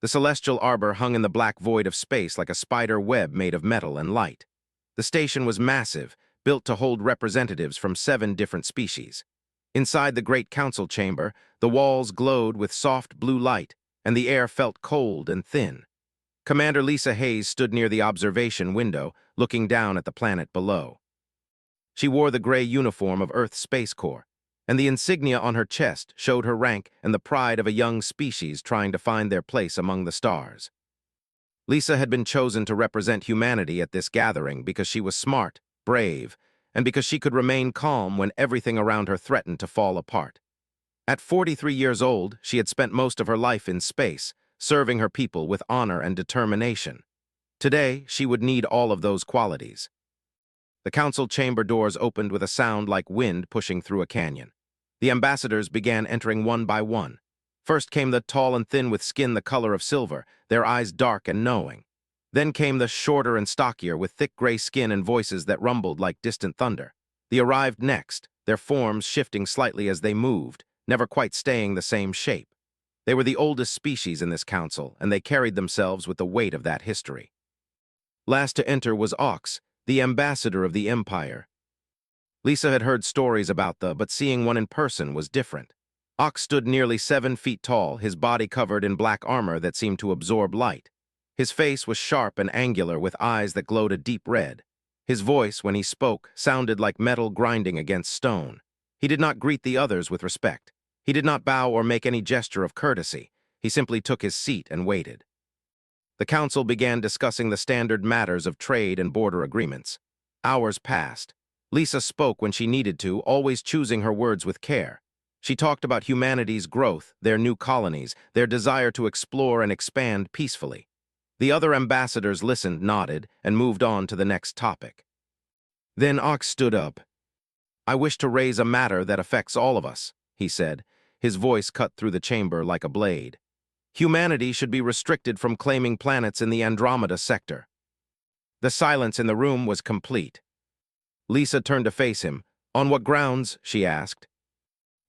The celestial arbor hung in the black void of space like a spider web made of metal and light. The station was massive, built to hold representatives from 7 different species. Inside the great council chamber, the walls glowed with soft blue light, and the air felt cold and thin. Commander Lisa Hayes stood near the observation window, looking down at the planet below. She wore the gray uniform of Earth's Space Corps, and the insignia on her chest showed her rank and the pride of a young species trying to find their place among the stars. Lisa had been chosen to represent humanity at this gathering because she was smart, brave, and because she could remain calm when everything around her threatened to fall apart. At 43 years old, she had spent most of her life in space, serving her people with honor and determination. Today, she would need all of those qualities. The council chamber doors opened with a sound like wind pushing through a canyon. The ambassadors began entering one by one. First came the tall and thin with skin the color of silver, their eyes dark and knowing. Then came the shorter and stockier with thick gray skin and voices that rumbled like distant thunder. They arrived next, their forms shifting slightly as they moved, never quite staying the same shape. They were the oldest species in this council, and they carried themselves with the weight of that history. Last to enter was Ox, the ambassador of the Empire. Lisa had heard stories about but seeing one in person was different. Ox stood nearly 7 feet tall, his body covered in black armor that seemed to absorb light. His face was sharp and angular with eyes that glowed a deep red. His voice, when he spoke, sounded like metal grinding against stone. He did not greet the others with respect. He did not bow or make any gesture of courtesy. He simply took his seat and waited. The council began discussing the standard matters of trade and border agreements. Hours passed. Lisa spoke when she needed to, always choosing her words with care. She talked about humanity's growth, their new colonies, their desire to explore and expand peacefully. The other ambassadors listened, nodded, and moved on to the next topic. Then Ox stood up. "I wish to raise a matter that affects all of us," he said, his voice cut through the chamber like a blade. "Humanity should be restricted from claiming planets in the Andromeda sector." The silence in the room was complete. Lisa turned to face him. "On what grounds?" she asked.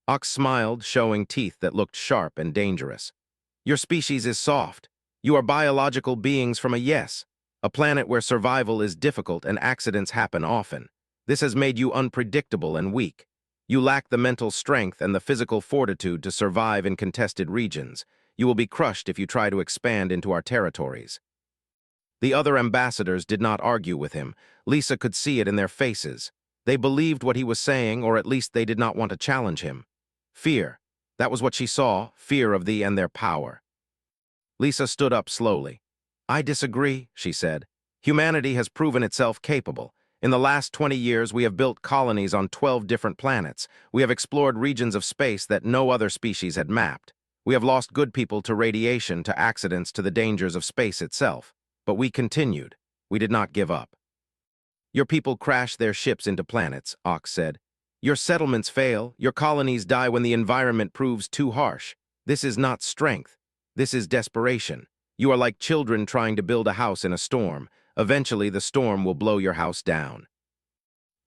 Ox smiled, showing teeth that looked sharp and dangerous. "Your species is soft. You are biological beings from a planet where survival is difficult and accidents happen often. This has made you unpredictable and weak. You lack the mental strength and the physical fortitude to survive in contested regions. You will be crushed if you try to expand into our territories." The other ambassadors did not argue with him. Lisa could see it in their faces. They believed what he was saying, or at least they did not want to challenge him. Fear. That was what she saw, fear of thee and their power. Lisa stood up slowly. "I disagree," she said. "Humanity has proven itself capable. In the last 20 years, we have built colonies on 12 different planets. We have explored regions of space that no other species had mapped. We have lost good people to radiation, to accidents, to the dangers of space itself. But we continued. We did not give up." "Your people crash their ships into planets," Ox said. "Your settlements fail. Your colonies die when the environment proves too harsh. This is not strength. This is desperation. You are like children trying to build a house in a storm. Eventually, the storm will blow your house down."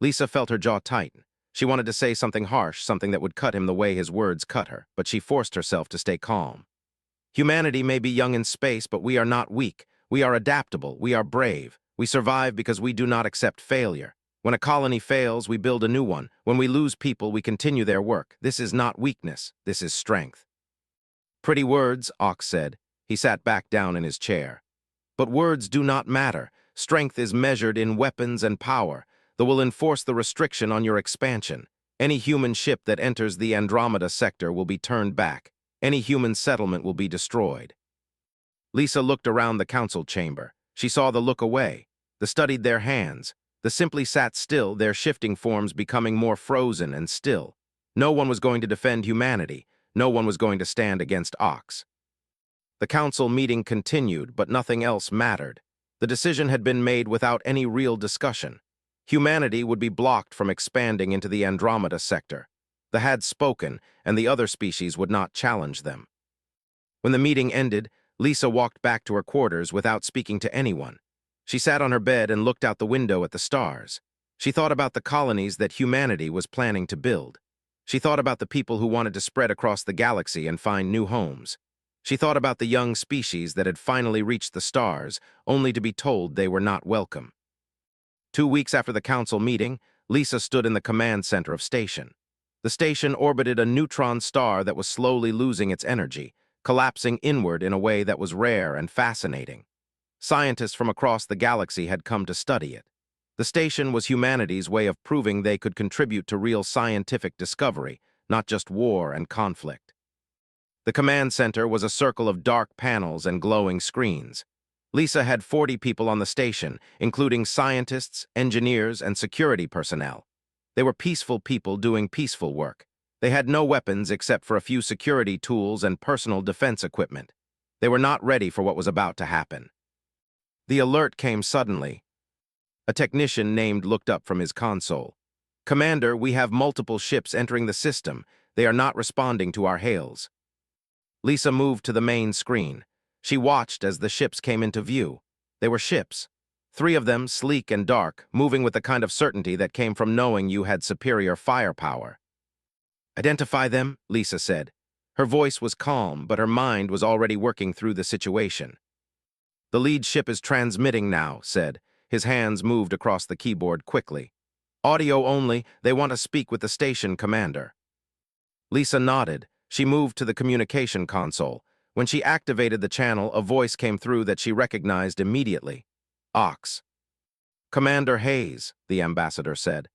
Lisa felt her jaw tighten. She wanted to say something harsh, something that would cut him the way his words cut her, but she forced herself to stay calm. "Humanity may be young in space, but we are not weak. We are adaptable. We are brave. We survive because we do not accept failure. When a colony fails, we build a new one. When we lose people, we continue their work. This is not weakness. This is strength." "Pretty words," Ox said. He sat back down in his chair. "But words do not matter. Strength is measured in weapons and power that will enforce the restriction on your expansion. Any human ship that enters the Andromeda sector will be turned back. Any human settlement will be destroyed." Lisa looked around the council chamber. She saw the look away. The studied their hands. The simply sat still, their shifting forms becoming more frozen and still. No one was going to defend humanity. No one was going to stand against Ox. The council meeting continued, but nothing else mattered. The decision had been made without any real discussion. Humanity would be blocked from expanding into the Andromeda sector. They had spoken, and the other species would not challenge them. When the meeting ended, Lisa walked back to her quarters without speaking to anyone. She sat on her bed and looked out the window at the stars. She thought about the colonies that humanity was planning to build. She thought about the people who wanted to spread across the galaxy and find new homes. She thought about the young species that had finally reached the stars, only to be told they were not welcome. 2 weeks after the council meeting, Lisa stood in the command center of station. The station orbited a neutron star that was slowly losing its energy, collapsing inward in a way that was rare and fascinating. Scientists from across the galaxy had come to study it. The station was humanity's way of proving they could contribute to real scientific discovery, not just war and conflict. The command center was a circle of dark panels and glowing screens. Lisa had 40 people on the station, including scientists, engineers, and security personnel. They were peaceful people doing peaceful work. They had no weapons except for a few security tools and personal defense equipment. They were not ready for what was about to happen. The alert came suddenly. A technician named looked up from his console. "Commander, we have multiple ships entering the system. They are not responding to our hails." Lisa moved to the main screen. She watched as the ships came into view. They were ships. 3 of them, sleek and dark, moving with the kind of certainty that came from knowing you had superior firepower. "Identify them," Lisa said. Her voice was calm, but her mind was already working through the situation. "The lead ship is transmitting now," said. His hands moved across the keyboard quickly. "Audio only, they want to speak with the station commander." Lisa nodded. She moved to the communication console. When she activated the channel, a voice came through that she recognized immediately. "Ox." "Commander Hayes," the ambassador said.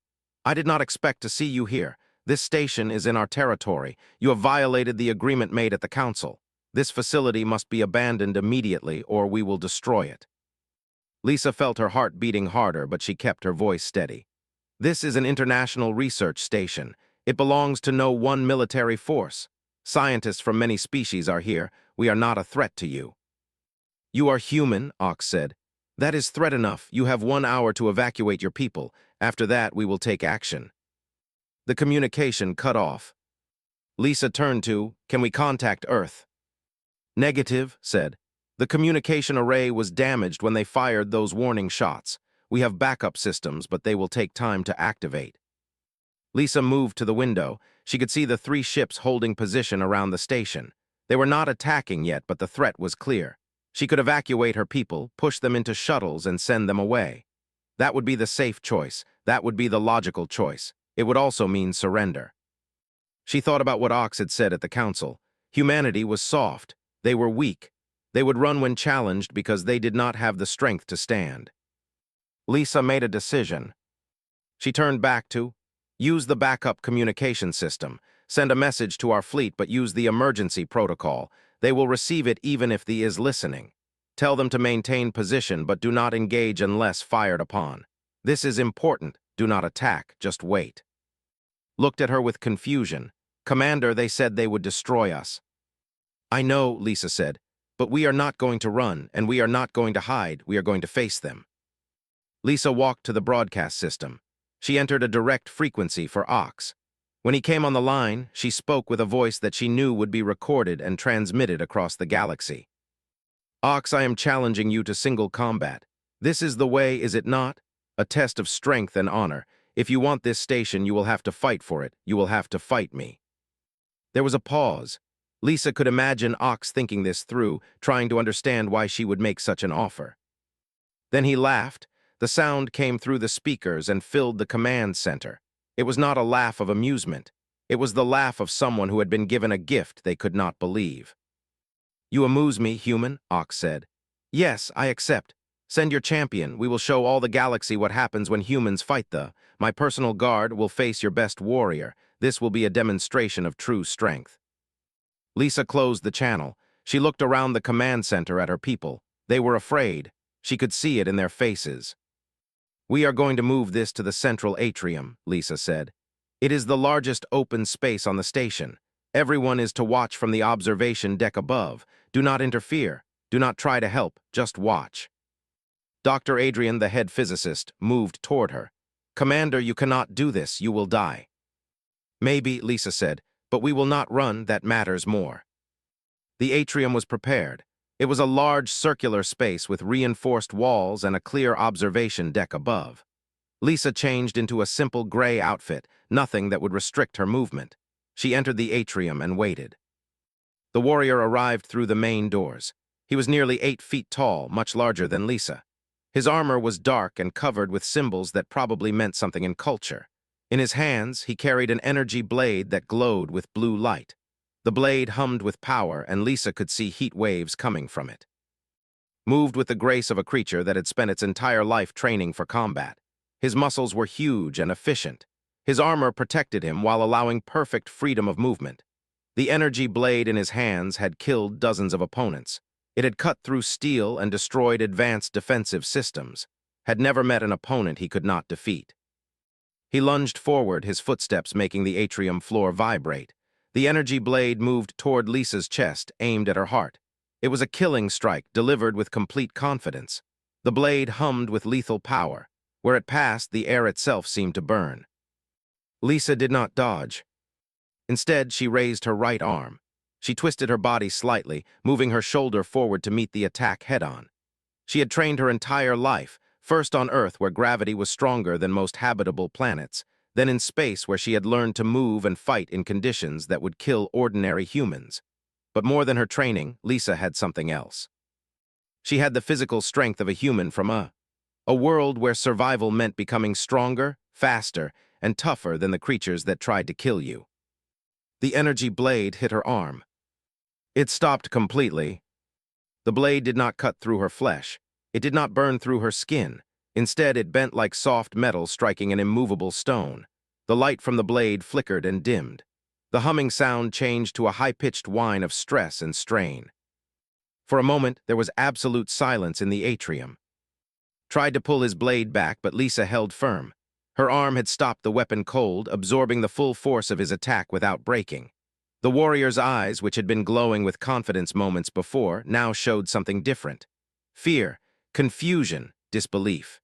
"I did not expect to see you here. This station is in our territory. You have violated the agreement made at the council. This facility must be abandoned immediately or we will destroy it." Lisa felt her heart beating harder, but she kept her voice steady. "This is an international research station. It belongs to no one military force. Scientists from many species are here. We are not a threat to you." "You are human," Ox said. "That is threat enough. You have 1 hour to evacuate your people. After that, we will take action." The communication cut off. Lisa turned to, "Can we contact Earth?" "Negative," said. "The communication array was damaged when they fired those warning shots. We have backup systems, but they will take time to activate." Lisa moved to the window. She could see the 3 ships holding position around the station. They were not attacking yet, but the threat was clear. She could evacuate her people, push them into shuttles, and send them away. That would be the safe choice. That would be the logical choice. It would also mean surrender. She thought about what Ox had said at the council. Humanity was soft. They were weak. They would run when challenged because they did not have the strength to stand. Lisa made a decision. She turned back to, "Use the backup communication system. Send a message to our fleet, but use the emergency protocol. They will receive it even if the is listening. Tell them to maintain position, but do not engage unless fired upon. This is important. Do not attack. Just wait." Looked at her with confusion. "Commander, they said they would destroy us." "I know," Lisa said, "but we are not going to run, and we are not going to hide. We are going to face them." Lisa walked to the broadcast system. She entered a direct frequency for Ox. When he came on the line, she spoke with a voice that she knew would be recorded and transmitted across the galaxy. "Ox, I am challenging you to single combat. This is the way, is it not? A test of strength and honor. If you want this station, you will have to fight for it. You will have to fight me." There was a pause. Lisa could imagine Ox thinking this through, trying to understand why she would make such an offer. Then he laughed. The sound came through the speakers and filled the command center. It was not a laugh of amusement. It was the laugh of someone who had been given a gift they could not believe. "You amuse me, human," Ox said. "Yes, I accept. Send your champion. We will show all the galaxy what happens when humans fight my personal guard will face your best warrior. This will be a demonstration of true strength." Lisa closed the channel. She looked around the command center at her people. They were afraid. She could see it in their faces. "We are going to move this to the central atrium," Lisa said. "It is the largest open space on the station. Everyone is to watch from the observation deck above. Do not interfere. Do not try to help. Just watch." Dr. Adrian, the head physicist, moved toward her. "Commander, you cannot do this. You will die." "Maybe," Lisa said, "but we will not run. That matters more." The atrium was prepared. It was a large circular space with reinforced walls and a clear observation deck above. Lisa changed into a simple gray outfit, nothing that would restrict her movement. She entered the atrium and waited. The warrior arrived through the main doors. He was nearly 8 feet tall, much larger than Lisa. His armor was dark and covered with symbols that probably meant something in culture. In his hands, he carried an energy blade that glowed with blue light. The blade hummed with power, and Lisa could see heat waves coming from it. Moved with the grace of a creature that had spent its entire life training for combat. His muscles were huge and efficient. His armor protected him while allowing perfect freedom of movement. The energy blade in his hands had killed dozens of opponents. It had cut through steel and destroyed advanced defensive systems, had never met an opponent he could not defeat. He lunged forward, his footsteps making the atrium floor vibrate. The energy blade moved toward Lisa's chest, aimed at her heart. It was a killing strike, delivered with complete confidence. The blade hummed with lethal power. Where it passed, the air itself seemed to burn. Lisa did not dodge. Instead, she raised her right arm. She twisted her body slightly, moving her shoulder forward to meet the attack head-on. She had trained her entire life, first on Earth where gravity was stronger than most habitable planets, then in space where she had learned to move and fight in conditions that would kill ordinary humans. But more than her training, Lisa had something else. She had the physical strength of a human from a world where survival meant becoming stronger, faster, and tougher than the creatures that tried to kill you. The energy blade hit her arm. It stopped completely. The blade did not cut through her flesh. It did not burn through her skin. Instead, it bent like soft metal striking an immovable stone. The light from the blade flickered and dimmed. The humming sound changed to a high-pitched whine of stress and strain. For a moment, there was absolute silence in the atrium. Tried to pull his blade back, but Lisa held firm. Her arm had stopped the weapon cold, absorbing the full force of his attack without breaking. The warrior's eyes, which had been glowing with confidence moments before, now showed something different. Fear, confusion, disbelief.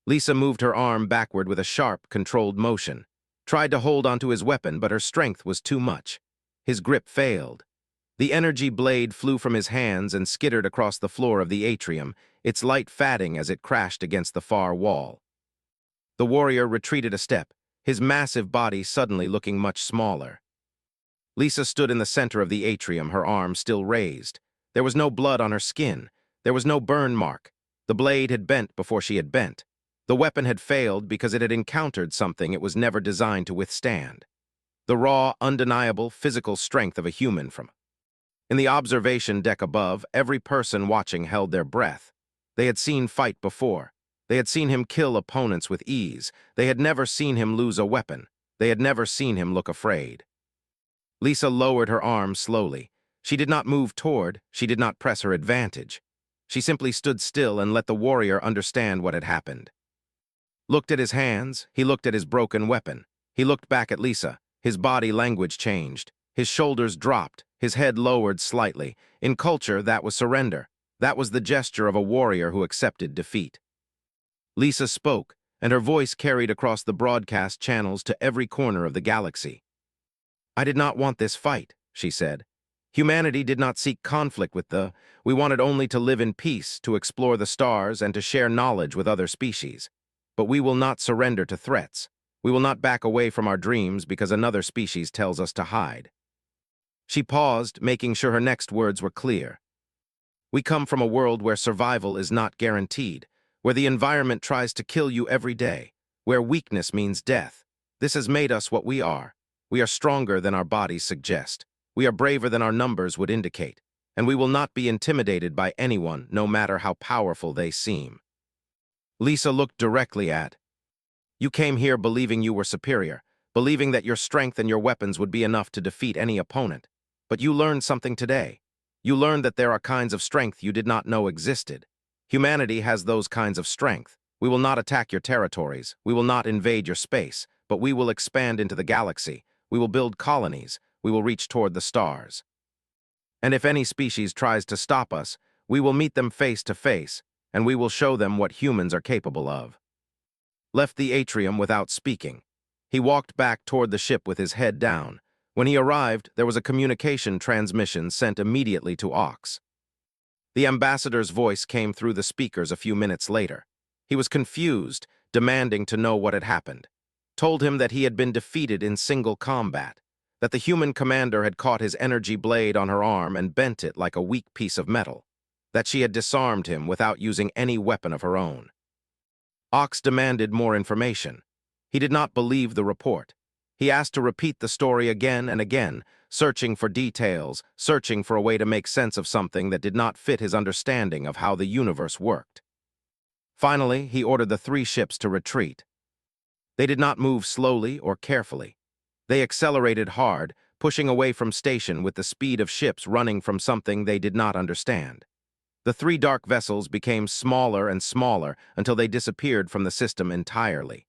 Lisa moved her arm backward with a sharp, controlled motion. Tried to hold onto his weapon, but her strength was too much. His grip failed. The energy blade flew from his hands and skittered across the floor of the atrium, its light fading as it crashed against the far wall. The warrior retreated a step, his massive body suddenly looking much smaller. Lisa stood in the center of the atrium, her arm still raised. There was no blood on her skin. There was no burn mark. The blade had bent before she had bent. The weapon had failed because it had encountered something it was never designed to withstand. The raw, undeniable physical strength of a human from. In the observation deck above, every person watching held their breath. They had seen fight before. They had seen him kill opponents with ease. They had never seen him lose a weapon. They had never seen him look afraid. Lisa lowered her arm slowly. She did not move toward, she did not press her advantage. She simply stood still and let the warrior understand what had happened. Looked at his hands, he looked at his broken weapon. He looked back at Lisa. His body language changed. His shoulders dropped, his head lowered slightly. In culture, that was surrender. That was the gesture of a warrior who accepted defeat. Lisa spoke, and her voice carried across the broadcast channels to every corner of the galaxy. "I did not want this fight," she said. "Humanity did not seek conflict with we wanted only to live in peace, to explore the stars, and to share knowledge with other species. But we will not surrender to threats. We will not back away from our dreams because another species tells us to hide." She paused, making sure her next words were clear. "We come from a world where survival is not guaranteed, where the environment tries to kill you every day, where weakness means death. This has made us what we are. We are stronger than our bodies suggest. We are braver than our numbers would indicate, and we will not be intimidated by anyone, no matter how powerful they seem." Lisa looked directly at. "You came here believing you were superior, believing that your strength and your weapons would be enough to defeat any opponent. But you learned something today. You learned that there are kinds of strength you did not know existed. Humanity has those kinds of strength. We will not attack your territories. We will not invade your space, but we will expand into the galaxy. We will build colonies. We will reach toward the stars. And if any species tries to stop us, we will meet them face to face, and we will show them what humans are capable of." Left the atrium without speaking. He walked back toward the ship with his head down. When he arrived, there was a communication transmission sent immediately to Aux. The ambassador's voice came through the speakers a few minutes later. He was confused, demanding to know what had happened. Told him that he had been defeated in single combat. that the human commander had caught his energy blade on her arm and bent it like a weak piece of metal, that she had disarmed him without using any weapon of her own. Ox demanded more information. He did not believe the report. He asked to repeat the story again and again, searching for details, searching for a way to make sense of something that did not fit his understanding of how the universe worked. Finally, he ordered the 3 ships to retreat. They did not move slowly or carefully. They accelerated hard, pushing away from station with the speed of ships running from something they did not understand. The 3 dark vessels became smaller and smaller until they disappeared from the system entirely.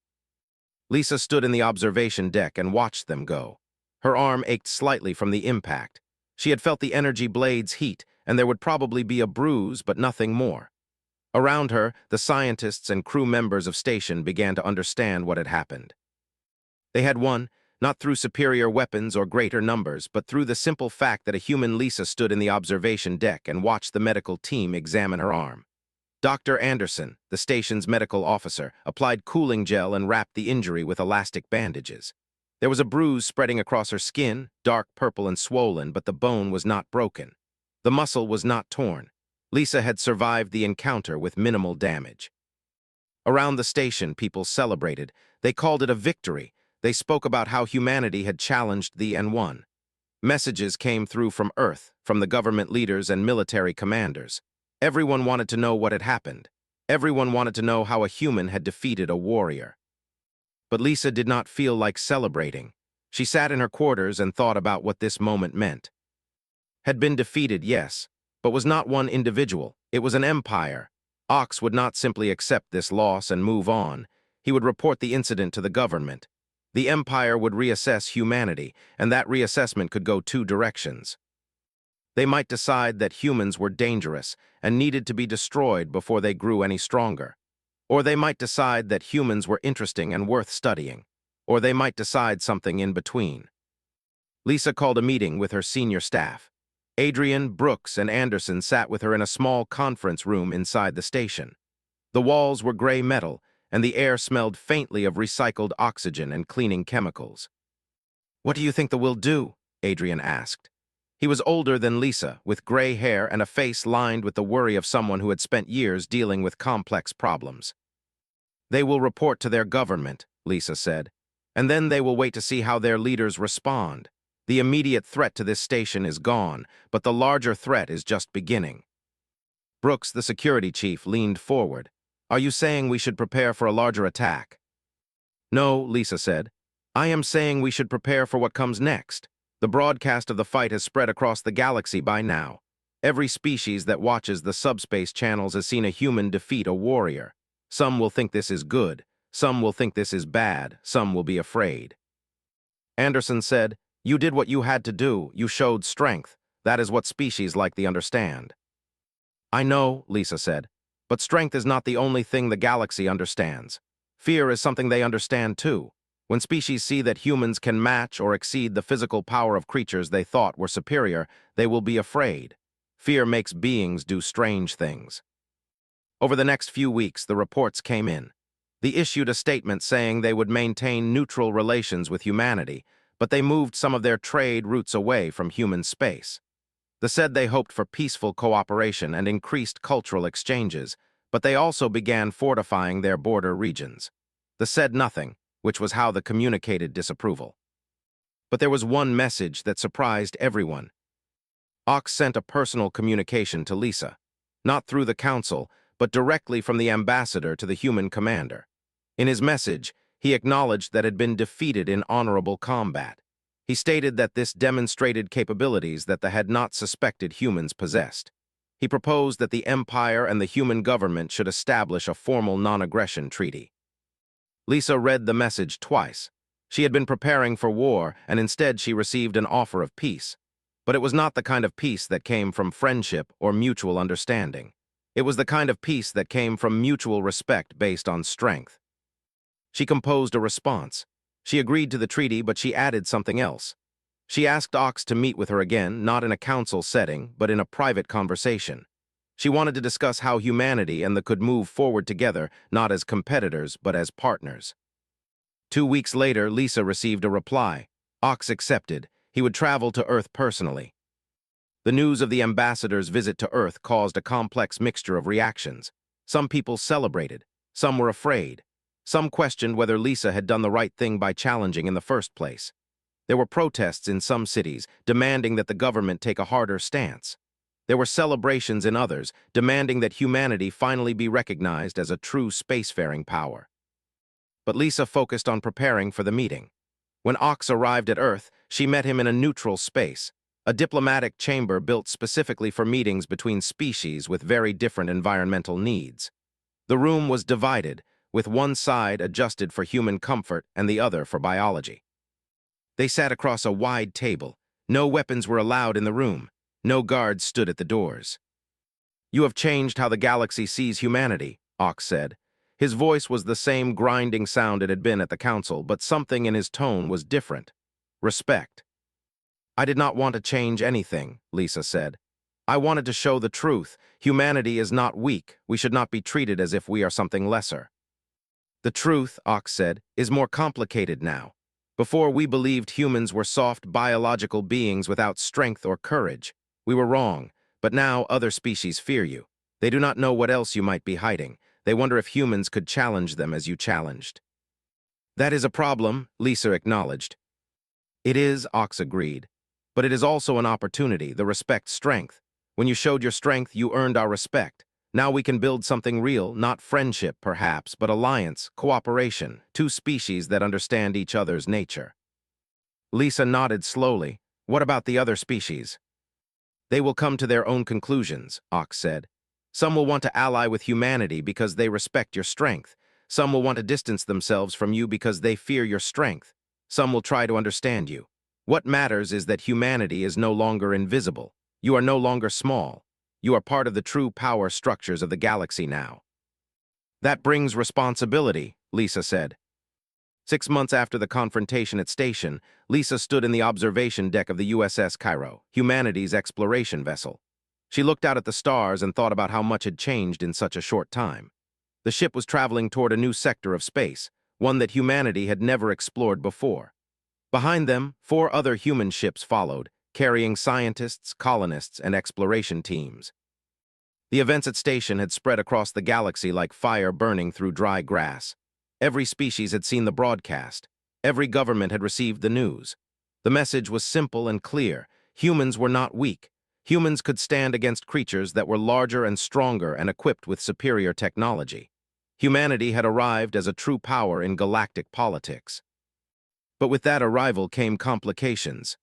Lisa stood in the observation deck and watched them go. Her arm ached slightly from the impact. She had felt the energy blade's heat, and there would probably be a bruise, but nothing more. Around her, the scientists and crew members of station began to understand what had happened. They had won, not through superior weapons or greater numbers, but through the simple fact that a human Lisa stood in the observation deck and watched the medical team examine her arm. Dr. Anderson, the station's medical officer, applied cooling gel and wrapped the injury with elastic bandages. There was a bruise spreading across her skin, dark purple and swollen, but the bone was not broken. The muscle was not torn. Lisa had survived the encounter with minimal damage. Around the station, people celebrated. They called it a victory. They spoke about how humanity had challenged the and won. Messages came through from Earth, from the government leaders and military commanders. Everyone wanted to know what had happened. Everyone wanted to know how a human had defeated a warrior. But Lisa did not feel like celebrating. She sat in her quarters and thought about what this moment meant. Had been defeated, yes, but was not one individual. It was an empire. Ox would not simply accept this loss and move on. He would report the incident to the government. The empire would reassess humanity, and that reassessment could go 2 directions. They might decide that humans were dangerous and needed to be destroyed before they grew any stronger. Or they might decide that humans were interesting and worth studying. Or they might decide something in between. Lisa called a meeting with her senior staff. Adrian, Brooks, and Anderson sat with her in a small conference room inside the station. The walls were gray metal, and the air smelled faintly of recycled oxygen and cleaning chemicals. "What do you think that we'll do?" Adrian asked. He was older than Lisa, with gray hair and a face lined with the worry of someone who had spent years dealing with complex problems. "They will report to their government," Lisa said, "and then they will wait to see how their leaders respond. The immediate threat to this station is gone, but the larger threat is just beginning." Brooks, the security chief, leaned forward. "Are you saying we should prepare for a larger attack?" "No," Lisa said. "I am saying we should prepare for what comes next. The broadcast of the fight has spread across the galaxy by now. Every species that watches the subspace channels has seen a human defeat a warrior. Some will think this is good. Some will think this is bad. Some will be afraid." Anderson said, "You did what you had to do. You showed strength. That is what species like the understand." "I know," Lisa said, "but strength is not the only thing the galaxy understands. Fear is something they understand too. When species see that humans can match or exceed the physical power of creatures they thought were superior, they will be afraid. Fear makes beings do strange things." Over the next few weeks, the reports came in. They issued a statement saying they would maintain neutral relations with humanity, but they moved some of their trade routes away from human space. They said they hoped for peaceful cooperation and increased cultural exchanges, but they also began fortifying their border regions. They said nothing, which was how they communicated disapproval. But there was one message that surprised everyone. Ox sent a personal communication to Lisa, not through the council, but directly from the ambassador to the human commander. In his message, he acknowledged that had been defeated in honorable combat. He stated that this demonstrated capabilities that they had not suspected humans possessed. He proposed that the Empire and the human government should establish a formal non-aggression treaty. Lisa read the message twice. She had been preparing for war, and instead she received an offer of peace. But it was not the kind of peace that came from friendship or mutual understanding. It was the kind of peace that came from mutual respect based on strength. She composed a response. She agreed to the treaty, but she added something else. She asked Ox to meet with her again, not in a council setting, but in a private conversation. She wanted to discuss how humanity and the could move forward together, not as competitors, but as partners. 2 weeks later, Lisa received a reply. Ox accepted. He would travel to Earth personally. The news of the ambassador's visit to Earth caused a complex mixture of reactions. Some people celebrated, some were afraid. Some questioned whether Lisa had done the right thing by challenging in the first place. There were protests in some cities demanding that the government take a harder stance. There were celebrations in others demanding that humanity finally be recognized as a true spacefaring power. But Lisa focused on preparing for the meeting. When Ox arrived at Earth, she met him in a neutral space, a diplomatic chamber built specifically for meetings between species with very different environmental needs. The room was divided, with one side adjusted for human comfort and the other for biology. They sat across a wide table. No weapons were allowed in the room. No guards stood at the doors. "You have changed how the galaxy sees humanity," Ox said. His voice was the same grinding sound it had been at the council, but something in his tone was different. Respect. "I did not want to change anything," Lisa said. "I wanted to show the truth. Humanity is not weak. We should not be treated as if we are something lesser." "The truth," Ox said, "is more complicated now. Before, we believed humans were soft biological beings without strength or courage. We were wrong, but now other species fear you. They do not know what else you might be hiding. They wonder if humans could challenge them as you challenged." "That is a problem," Lisa acknowledged. "It is," Ox agreed. "But it is also an opportunity, the respect strength. When you showed your strength, you earned our respect. Now we can build something real, not friendship, perhaps, but alliance, cooperation, two species that understand each other's nature." Lisa nodded slowly. "What about the other species?" "They will come to their own conclusions," Ox said. "Some will want to ally with humanity because they respect your strength. Some will want to distance themselves from you because they fear your strength. Some will try to understand you. What matters is that humanity is no longer invisible. You are no longer small. You are part of the true power structures of the galaxy now." "That brings responsibility," Lisa said. 6 months after the confrontation at station, Lisa stood in the observation deck of the USS Cairo, humanity's exploration vessel. She looked out at the stars and thought about how much had changed in such a short time. The ship was traveling toward a new sector of space, one that humanity had never explored before. Behind them, 4 other human ships followed, carrying scientists, colonists, and exploration teams. The events at station had spread across the galaxy like fire burning through dry grass. Every species had seen the broadcast. Every government had received the news. The message was simple and clear. Humans were not weak. Humans could stand against creatures that were larger and stronger and equipped with superior technology. Humanity had arrived as a true power in galactic politics. But with that arrival came complications.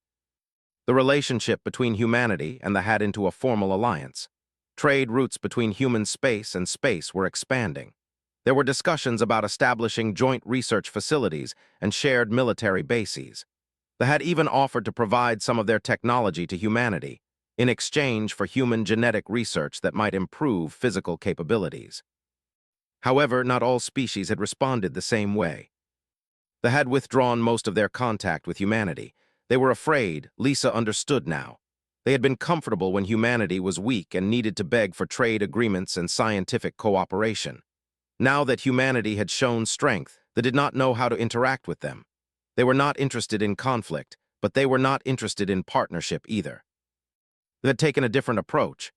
The relationship between humanity and the had into a formal alliance. Trade routes between human space and space were expanding. There were discussions about establishing joint research facilities and shared military bases. The had even offered to provide some of their technology to humanity, in exchange for human genetic research that might improve physical capabilities. However, not all species had responded the same way. They had withdrawn most of their contact with humanity. They were afraid. Lisa understood now. They had been comfortable when humanity was weak and needed to beg for trade agreements and scientific cooperation. Now that humanity had shown strength, they did not know how to interact with them. They were not interested in conflict, but they were not interested in partnership either. They had taken a different approach.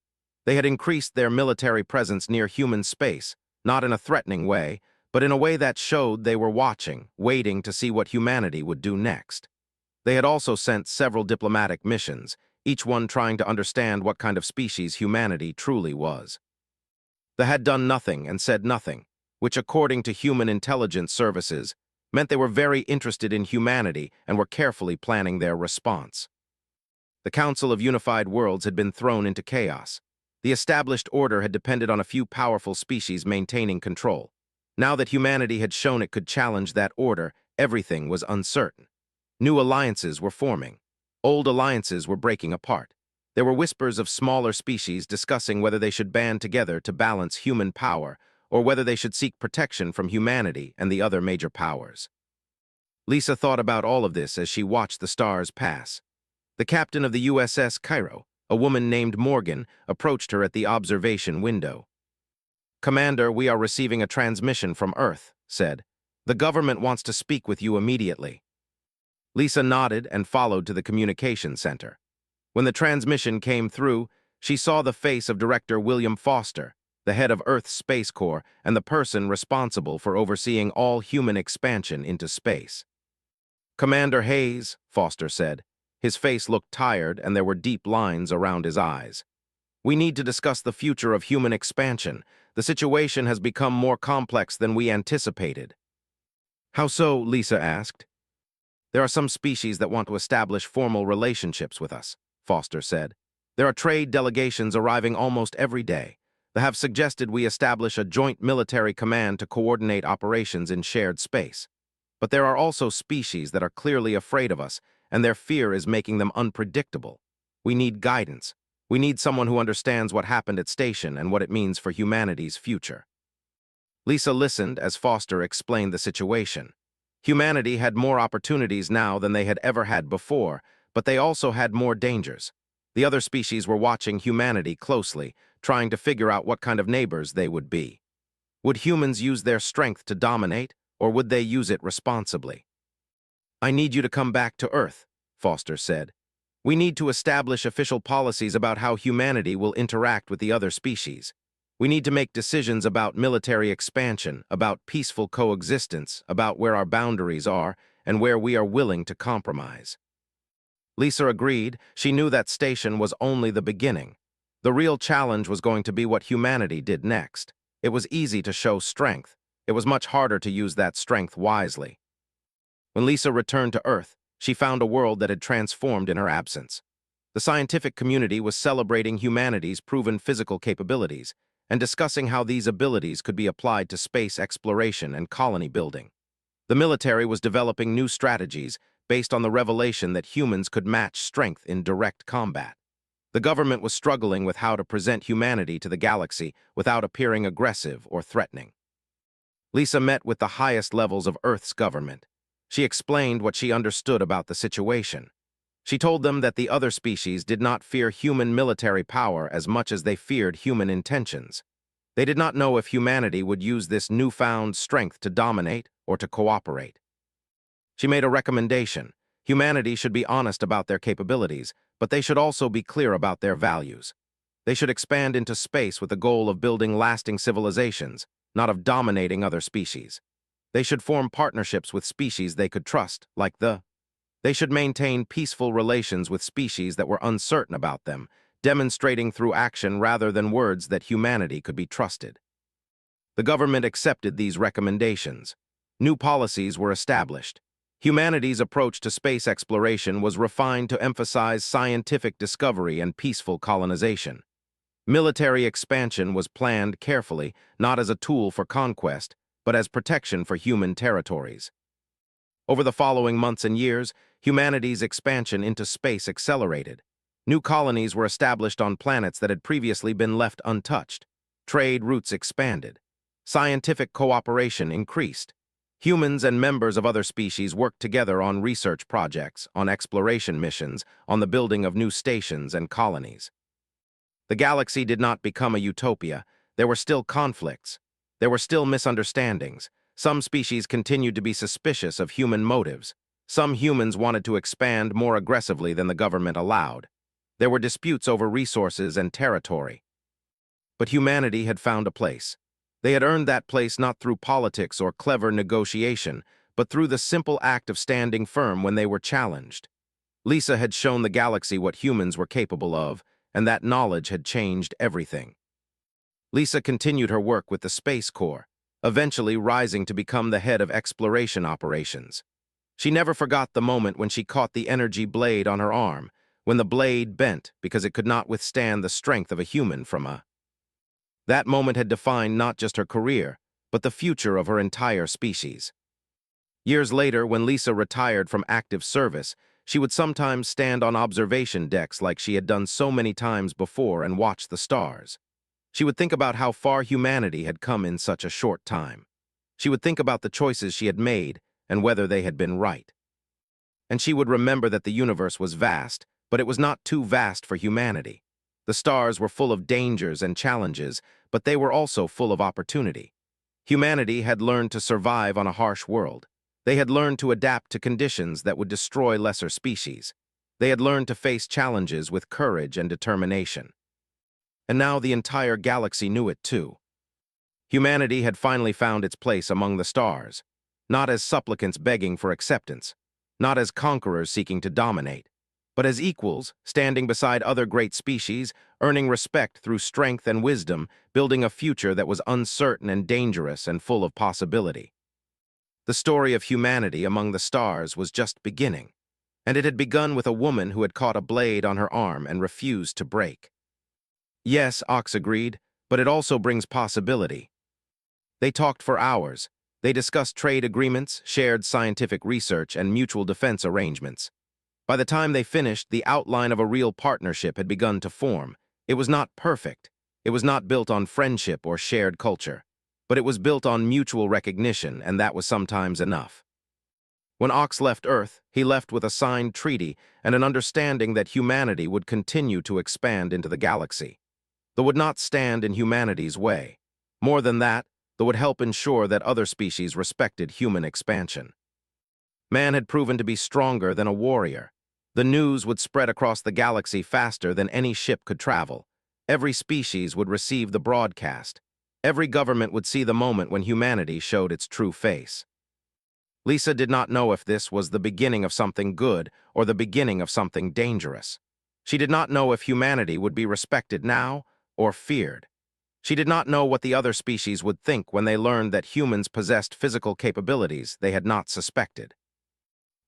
They had increased their military presence near human space, not in a threatening way, but in a way that showed they were watching, waiting to see what humanity would do next. They had also sent several diplomatic missions, each one trying to understand what kind of species humanity truly was. They had done nothing and said nothing, which, according to human intelligence services, meant they were very interested in humanity and were carefully planning their response. The Council of Unified Worlds had been thrown into chaos. The established order had depended on a few powerful species maintaining control. Now that humanity had shown it could challenge that order, everything was uncertain. New alliances were forming. Old alliances were breaking apart. There were whispers of smaller species discussing whether they should band together to balance human power or whether they should seek protection from humanity and the other major powers. Lisa thought about all of this as she watched the stars pass. The captain of the USS Cairo, a woman named Morgan, approached her at the observation window. "Commander, we are receiving a transmission from Earth," said. "The government wants to speak with you immediately." Lisa nodded and followed to the communication center. When the transmission came through, she saw the face of Director William Foster, the head of Earth's Space Corps and the person responsible for overseeing all human expansion into space. "Commander Hayes," Foster said. His face looked tired and there were deep lines around his eyes. "We need to discuss the future of human expansion. The situation has become more complex than we anticipated." "How so?" Lisa asked. "There are some species that want to establish formal relationships with us," Foster said. "There are trade delegations arriving almost every day. They have suggested we establish a joint military command to coordinate operations in shared space. But there are also species that are clearly afraid of us, and their fear is making them unpredictable. We need guidance. We need someone who understands what happened at Station and what it means for humanity's future." Lisa listened as Foster explained the situation. Humanity had more opportunities now than they had ever had before, but they also had more dangers. The other species were watching humanity closely, trying to figure out what kind of neighbors they would be. Would humans use their strength to dominate, or would they use it responsibly? "I need you to come back to Earth," Foster said. "We need to establish official policies about how humanity will interact with the other species. We need to make decisions about military expansion, about peaceful coexistence, about where our boundaries are, and where we are willing to compromise." Lisa agreed. She knew that Station was only the beginning. The real challenge was going to be what humanity did next. It was easy to show strength. It was much harder to use that strength wisely. When Lisa returned to Earth, she found a world that had transformed in her absence. The scientific community was celebrating humanity's proven physical capabilities and discussing how these abilities could be applied to space exploration and colony building. The military was developing new strategies based on the revelation that humans could match strength in direct combat. The government was struggling with how to present humanity to the galaxy without appearing aggressive or threatening. Lisa met with the highest levels of Earth's government. She explained what she understood about the situation. She told them that the other species did not fear human military power as much as they feared human intentions. They did not know if humanity would use this newfound strength to dominate or to cooperate. She made a recommendation. Humanity should be honest about their capabilities, but they should also be clear about their values. They should expand into space with the goal of building lasting civilizations, not of dominating other species. They should form partnerships with species they could trust, They should maintain peaceful relations with species that were uncertain about them, demonstrating through action rather than words that humanity could be trusted. The government accepted these recommendations. New policies were established. Humanity's approach to space exploration was refined to emphasize scientific discovery and peaceful colonization. Military expansion was planned carefully, not as a tool for conquest, but as protection for human territories. Over the following months and years, humanity's expansion into space accelerated. New colonies were established on planets that had previously been left untouched. Trade routes expanded. Scientific cooperation increased. Humans and members of other species worked together on research projects, on exploration missions, on the building of new stations and colonies. The galaxy did not become a utopia. There were still conflicts. There were still misunderstandings. Some species continued to be suspicious of human motives. Some humans wanted to expand more aggressively than the government allowed. There were disputes over resources and territory. But humanity had found a place. They had earned that place not through politics or clever negotiation, but through the simple act of standing firm when they were challenged. Lisa had shown the galaxy what humans were capable of, and that knowledge had changed everything. Lisa continued her work with the Space Corps, eventually rising to become the head of exploration operations. She never forgot the moment when she caught the energy blade on her arm, when the blade bent because it could not withstand the strength of a human from a. That moment had defined not just her career, but the future of her entire species. Years later, when Lisa retired from active service, she would sometimes stand on observation decks like she had done so many times before and watch the stars. She would think about how far humanity had come in such a short time. She would think about the choices she had made and whether they had been right. And she would remember that the universe was vast, but it was not too vast for humanity. The stars were full of dangers and challenges, but they were also full of opportunity. Humanity had learned to survive on a harsh world. They had learned to adapt to conditions that would destroy lesser species. They had learned to face challenges with courage and determination. And now the entire galaxy knew it too. Humanity had finally found its place among the stars, not as supplicants begging for acceptance, not as conquerors seeking to dominate, but as equals, standing beside other great species, earning respect through strength and wisdom, building a future that was uncertain and dangerous and full of possibility. The story of humanity among the stars was just beginning, and it had begun with a woman who had caught a blade on her arm and refused to break. Yes, Ox agreed, but it also brings possibility. They talked for hours. They discussed trade agreements, shared scientific research, and mutual defense arrangements. By the time they finished, the outline of a real partnership had begun to form. It was not perfect. It was not built on friendship or shared culture. But it was built on mutual recognition, and that was sometimes enough. When Ox left Earth, he left with a signed treaty and an understanding that humanity would continue to expand into the galaxy. They would not stand in humanity's way. More than that, they would help ensure that other species respected human expansion. Man had proven to be stronger than a warrior. The news would spread across the galaxy faster than any ship could travel. Every species would receive the broadcast. Every government would see the moment when humanity showed its true face. Lisa did not know if this was the beginning of something good or the beginning of something dangerous. She did not know if humanity would be respected now or feared. She did not know what the other species would think when they learned that humans possessed physical capabilities they had not suspected.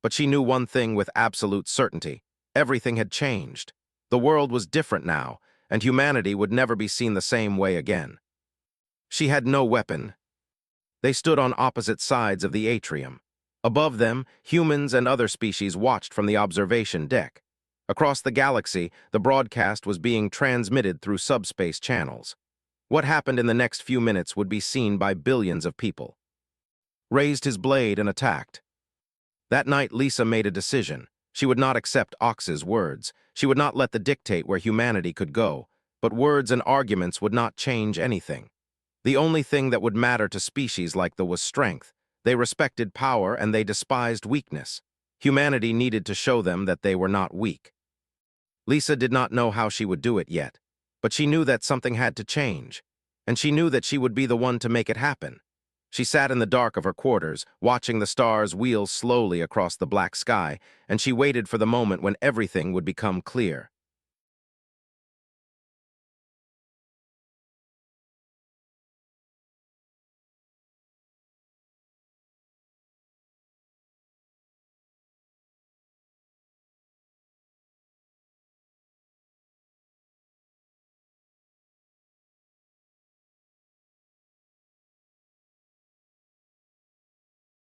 But she knew one thing with absolute certainty. Everything had changed. The world was different now, and humanity would never be seen the same way again. She had no weapon. They stood on opposite sides of the atrium. Above them, humans and other species watched from the observation deck. Across the galaxy, the broadcast was being transmitted through subspace channels. What happened in the next few minutes would be seen by billions of people. Raised his blade and attacked. That night, Lisa made a decision. She would not accept Ox's words. She would not let them dictate where humanity could go. But words and arguments would not change anything. The only thing that would matter to species like the was strength. They respected power and they despised weakness. Humanity needed to show them that they were not weak. Lisa did not know how she would do it yet, but she knew that something had to change, and she knew that she would be the one to make it happen. She sat in the dark of her quarters, watching the stars wheel slowly across the black sky, and she waited for the moment when everything would become clear.